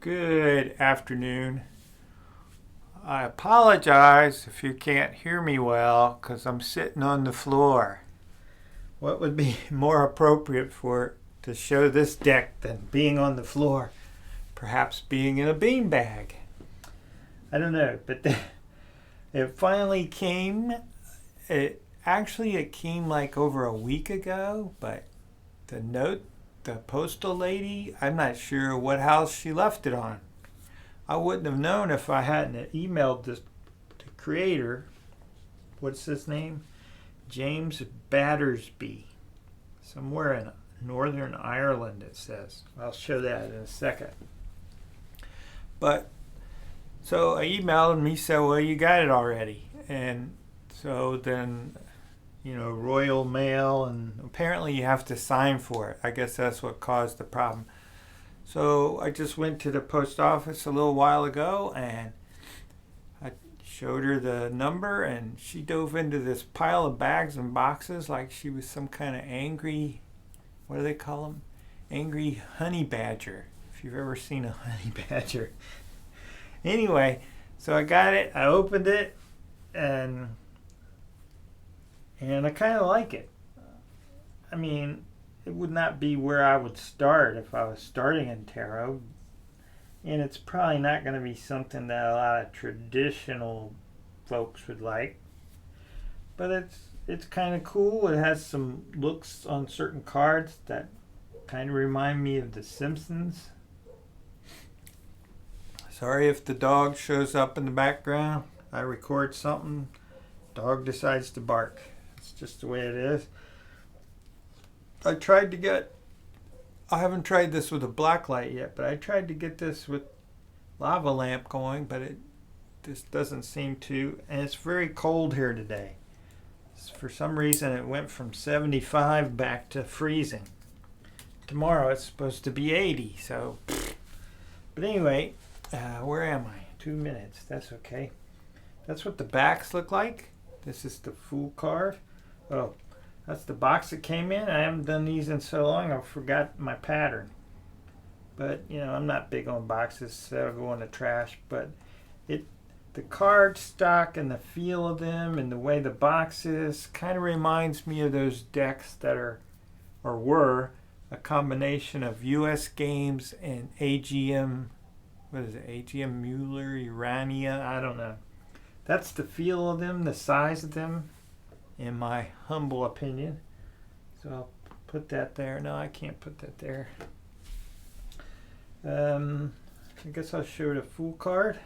Good afternoon. I apologize if you can't hear me well because I'm sitting on the floor. What would be more appropriate for to show this deck than being on the floor? Perhaps being in a beanbag. I don't know, but it finally came. It came like over a week ago, but the postal lady, I'm not sure what house she left it on. I wouldn't have known if I hadn't emailed the creator. What's his name? James Battersby. Somewhere in Northern Ireland, it says. I'll show that in a second. But, so I emailed him. He said, well, you got it already. And so then, Royal Mail, and apparently you have to sign for it. I guess that's what caused the problem. So I just went to the post office a little while ago and I showed her the number and she dove into this pile of bags and boxes like she was some kind of angry, what do they call them? Angry honey badger. If you've ever seen a honey badger. Anyway, so I got it, I opened it, and I kind of like it. I mean, it would not be where I would start if I was starting in tarot. And it's probably not going to be something that a lot of traditional folks would like. But it's kind of cool. It has some looks on certain cards that kind of remind me of The Simpsons. Sorry if the dog shows up in the background. I record something, dog decides to bark. It's just the way it is. I haven't tried this with a black light yet, but I tried to get this with lava lamp going, but it just doesn't seem to. And it's very cold here today. For some reason, it went from 75 back to freezing. Tomorrow it's supposed to be 80, so. But anyway, where am I? 2 minutes. That's okay. That's what the backs look like. This is the Fool card. Oh. That's the box that came in. I haven't done these in so long I forgot my pattern. But, I'm not big on boxes, so they'll go in the trash. But the card stock and the feel of them and the way the box is kind of reminds me of those decks that were a combination of US Games and AGM, what is it, AGM Mueller, Urania, I don't know. That's the feel of them, the size of them, in my humble opinion. So I'll put that there. No, I can't put that there. I guess I'll show the Fool card.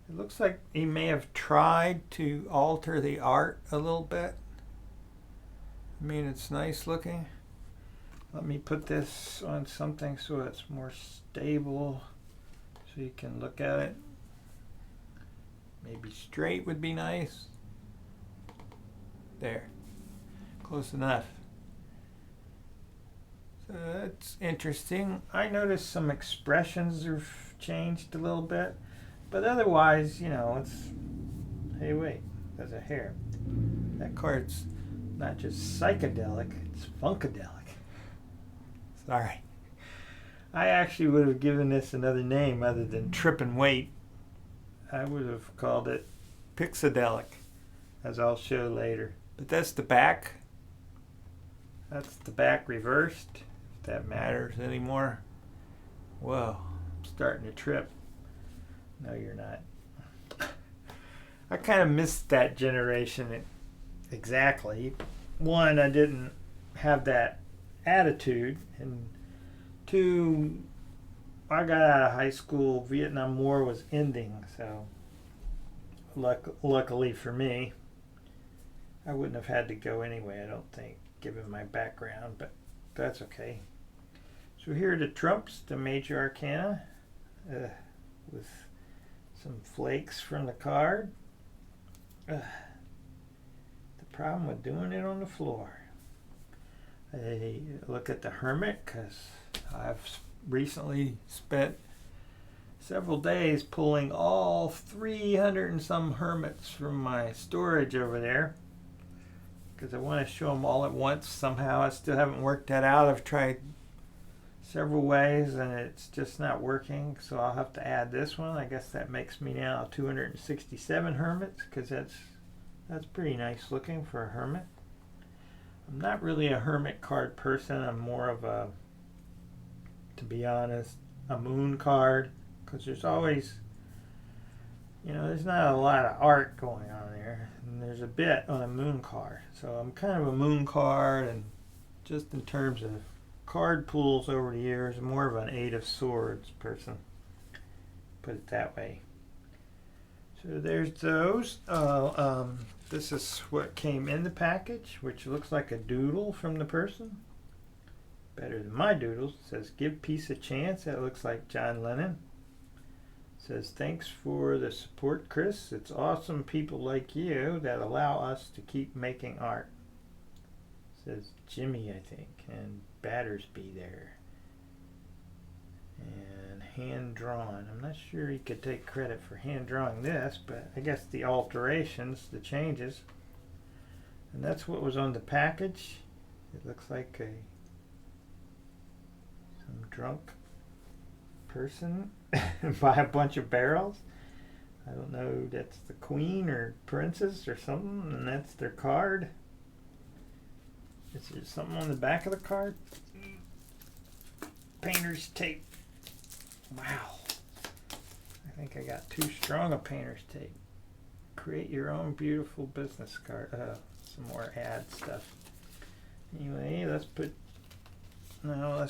It looks like he may have tried to alter the art a little bit. I mean, it's nice looking. Let me put this on something so it's more stable so you can look at it. Maybe straight would be nice. There. Close enough. So that's interesting. I noticed some expressions have changed a little bit. But otherwise, it's... Hey, wait. There's a hair. That card's not just psychedelic, it's funkadelic. Sorry. I actually would have given this another name other than Trippin Waite. I would have called it Pixadelic, as I'll show later. But that's the back. That's the back reversed, if that matters anymore. Whoa, I'm starting to trip. No, you're not. I kind of missed that generation exactly. One, I didn't have that attitude. And two, I got out of high school, Vietnam War was ending, so luckily for me, I wouldn't have had to go anyway, I don't think, given my background, but that's okay. So here are the trumps, the major arcana, with some flakes from the card. The problem with doing it on the floor. I look at the Hermit because I've recently spent several days pulling all 300 and some hermits from my storage over there because I want to show them all at once. Somehow I still haven't worked that out. I've tried several ways and it's just not working, so I'll have to add this one. I guess that makes me now 267 hermits, because that's pretty nice looking for a hermit. I'm not really a hermit card person. I'm more of a, to be honest, a moon card, because there's always, there's not a lot of art going on there, and there's a bit on a moon card. So I'm kind of a moon card, and just in terms of card pools over the years, more of an Eight of Swords person. Put it that way. So there's those. This is what came in the package, which looks like a doodle from the person. Better than my doodles. It says, "Give peace a chance." That looks like John Lennon. It says, "Thanks for the support, Chris. It's awesome people like you that allow us to keep making art." It says Jimmy, I think, and Battersby there. And hand drawn. I'm not sure he could take credit for hand drawing this, but I guess the alterations, the changes. And that's what was on the package. It looks like some drunk person by a bunch of barrels. I don't know, that's the queen or princess or something, and that's their card. Is there something on the back of the card? Painter's tape. Wow. I think I got too strong a painter's tape. Create your own beautiful business card. Some more ad stuff. Anyway, let's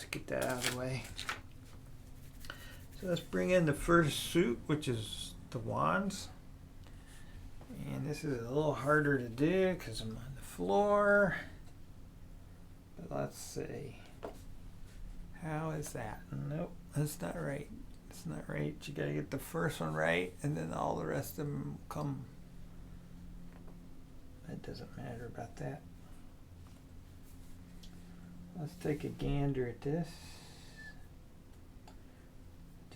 get that out of the way. So let's bring in the first suit, which is the wands. And this is a little harder to do because I'm on the floor. But let's see. How is that? Nope, that's not right. It's not right. You gotta get the first one right, and then all the rest of them come. That doesn't matter about that. Let's take a gander at this.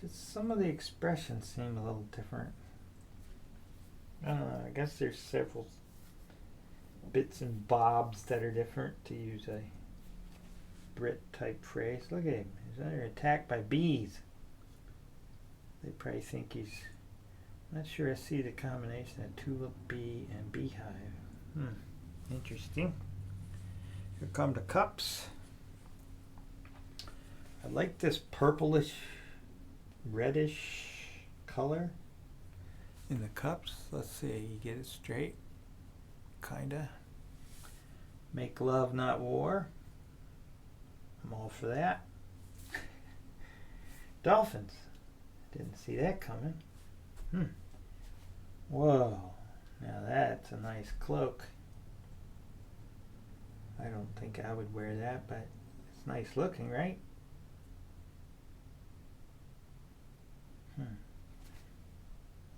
Just some of the expressions seem a little different. I don't know, I guess there's several bits and bobs that are different, to use a Brit type phrase. Look at him. He's under attack by bees. They probably think he's... I'm not sure I see the combination of tulip, bee, and beehive. Interesting. Here come the cups. I like this purplish, reddish color in the cups. Let's see, you get it straight. Kinda. Make love, not war. I'm all for that. Dolphins. Didn't see that coming. Whoa. Now that's a nice cloak. I don't think I would wear that, but it's nice looking, right?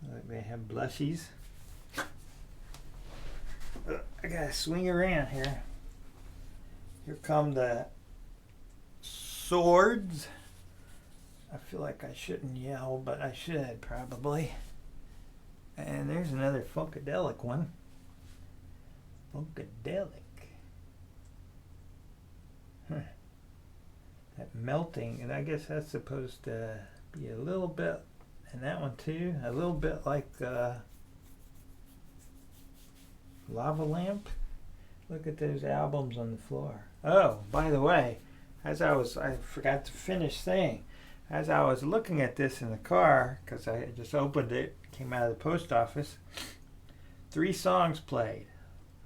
Look, they have blushies. I gotta swing around here. Here come the swords. I feel like I shouldn't yell, but I should probably. And there's another Funkadelic one. Funkadelic. That melting, and I guess that's supposed to be a little bit, and that one too, a little bit like Lava Lamp. Look at those albums on the floor. Oh, by the way, I forgot to finish saying, as I was looking at this in the car, because I just opened it, came out of the post office, 3 songs played.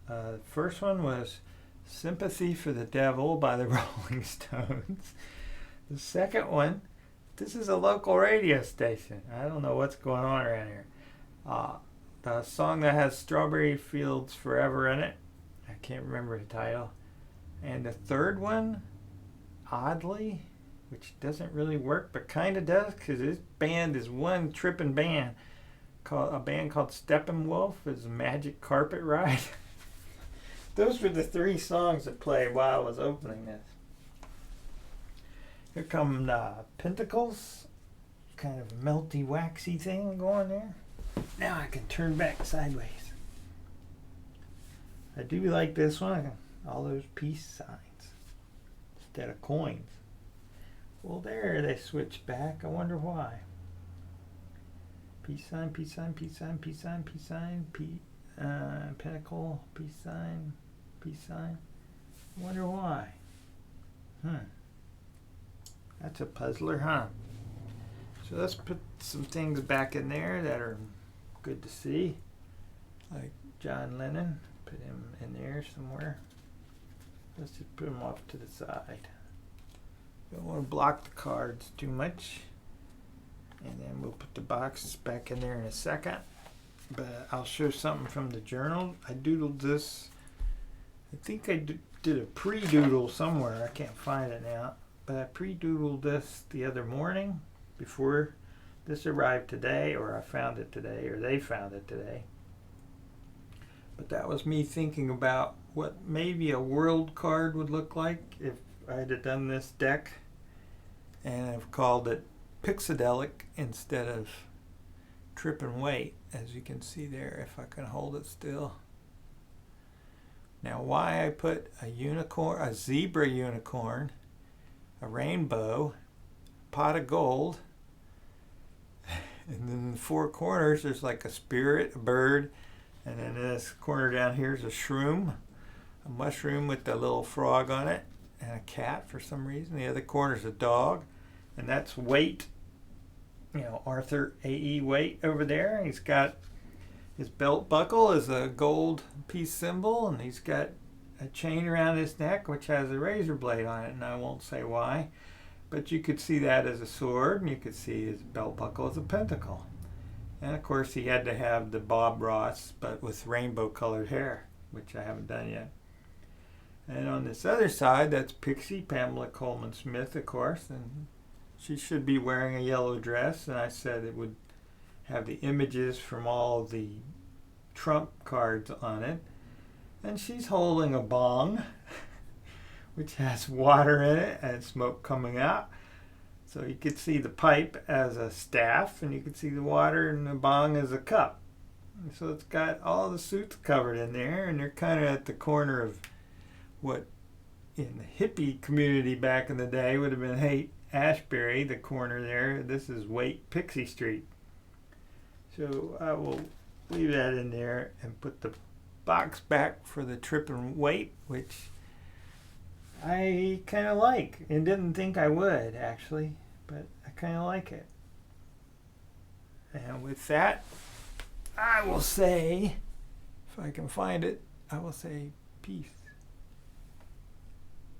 The first one was Sympathy for the Devil by the Rolling Stones. The second one, this is a local radio station. I don't know what's going on around here. The song that has Strawberry Fields Forever in it. I can't remember the title. And the third one, oddly, which doesn't really work, but kind of does, because this band is one trippin' band. A band called Steppenwolf is Magic Carpet Ride. Those were the 3 songs that played while I was opening this. Here come Pentacles. Kind of a melty, waxy thing going there. Now I can turn back sideways. I do like this one. All those peace signs instead of coins. Well, there they switched back. I wonder why. Peace sign, peace sign, peace sign, peace sign, peace sign, pentacle, peace sign, peace sign. I wonder why. That's a puzzler, huh? So let's put some things back in there that are good to see. Like John Lennon. Put him in there somewhere. Let's just put him off to the side. Don't want to block the cards too much. And then we'll put the boxes back in there in a second. But I'll show something from the journal. I doodled this. I think I did a pre-doodle somewhere. I can't find it now. But I pre-doodled this the other morning before this arrived today, or I found it today, or they found it today. But that was me thinking about what maybe a world card would look like if I had done this deck. And I've called it Pixadelic instead of Trippin Waite, as you can see there, if I can hold it still. Now why I put a unicorn, a zebra unicorn, a rainbow, pot of gold, and then in the four corners there's like a spirit, a bird, and then this corner down here is a shroom, a mushroom with a little frog on it, and a cat for some reason. The other corner is a dog, and that's Waite, you know, Arthur A.E. Waite over there. He's got his belt buckle is a gold peace symbol, and he's got a chain around his neck which has a razor blade on it, and I won't say why, but you could see that as a sword, and you could see his belt buckle as a pentacle. And of course he had to have the Bob Ross, but with rainbow colored hair, which I haven't done yet. And on this other side, that's Pixie, Pamela Coleman Smith, of course, and she should be wearing a yellow dress, and I said it would have the images from all of the Trump cards on it. And she's holding a bong, which has water in it and smoke coming out. So you could see the pipe as a staff, and you could see the water and the bong as a cup. And so it's got all the suits covered in there, and they're kind of at the corner of what in the hippie community back in the day would have been Haight-Ashbury, the corner there. This is Waite Pixie Street. So I will leave that in there and put the box back for the Trippin Waite, which I kind of like and didn't think I would actually, but I kind of like it. And with that, I will say, if I can find it, I will say peace.